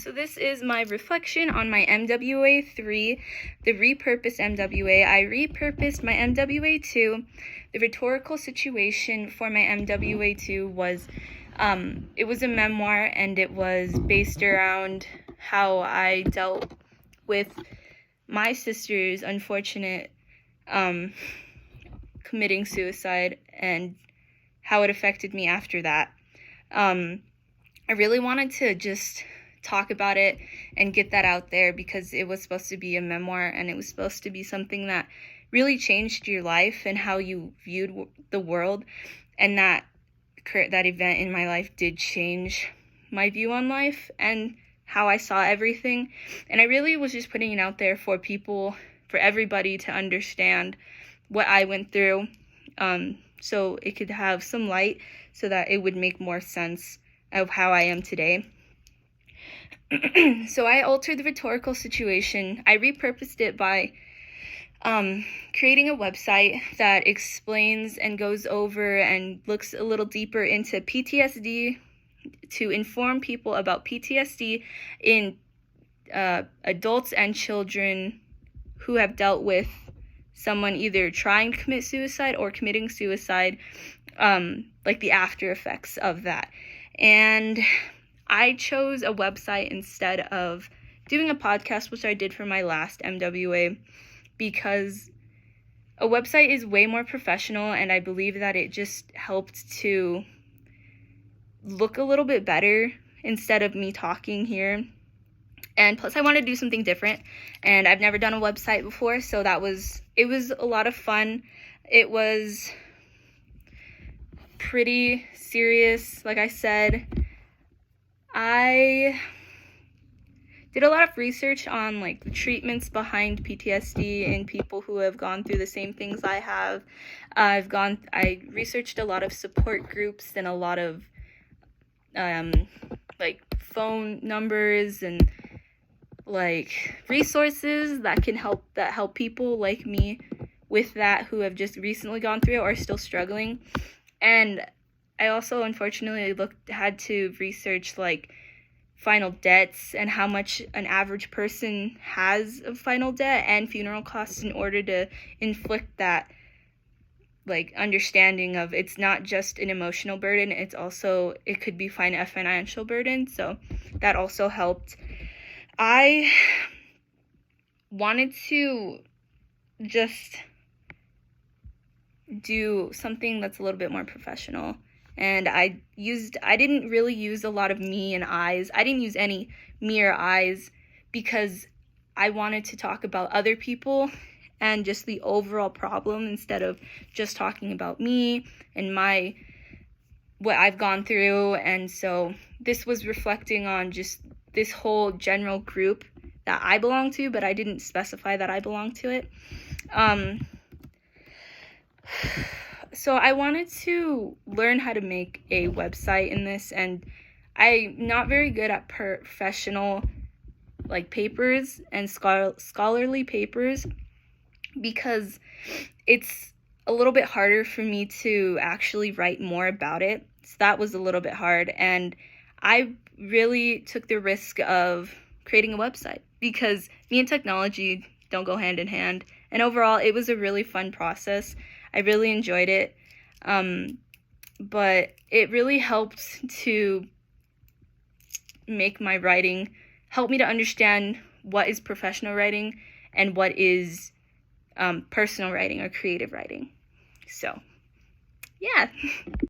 So this is my reflection on my MWA 3, the repurposed MWA. I repurposed my MWA 2. The rhetorical situation for my MWA 2 was, it was a memoir, and it was based around how I dealt with my sister's unfortunate committing suicide and how it affected me after that. I really wanted to just talk about it and get that out there because it was supposed to be a memoir, and it was supposed to be something that really changed your life and how you viewed the world. And that event in my life did change my view on life and how I saw everything. And I really was just putting it out there for people, for everybody to understand what I went through, so it could have some light, so that it would make more sense of how I am today. So I altered the rhetorical situation. I repurposed it by creating a website that explains and goes over and looks a little deeper into PTSD, to inform people about PTSD in adults and children who have dealt with someone either trying to commit suicide or committing suicide, like the after effects of that. And I chose a website instead of doing a podcast, which I did for my last MWA, because a website is way more professional, and I believe that it just helped to look a little bit better instead of me talking here. And plus I wanted to do something different, and I've never done a website before, so it was a lot of fun. It was pretty serious. Like I said, I did a lot of research on like the treatments behind PTSD in people who have gone through the same things I have. I researched a lot of support groups and a lot of like phone numbers and like resources that help people like me with that, who have just recently gone through it or are still struggling. And I also unfortunately had to research like final debts and how much an average person has of final debt and funeral costs, in order to inflict that like understanding of it's not just an emotional burden, it could be a financial burden. So that also helped. I wanted to just do something that's a little bit more professional, and I didn't really use a lot of me and I's. I didn't use any me or I's because I wanted to talk about other people and just the overall problem, instead of just talking about me and what I've gone through. And so this was reflecting on just this whole general group that I belong to, but I didn't specify that I belong to it. So I wanted to learn how to make a website in this, and I'm not very good at professional like papers and scholarly papers, because it's a little bit harder for me to actually write more about it. So that was a little bit hard, and I really took the risk of creating a website because me and technology don't go hand in hand. And overall, it was a really fun process. I really enjoyed it, but it really helped to make my writing, help me to understand what is professional writing and what is personal writing or creative writing. So, yeah.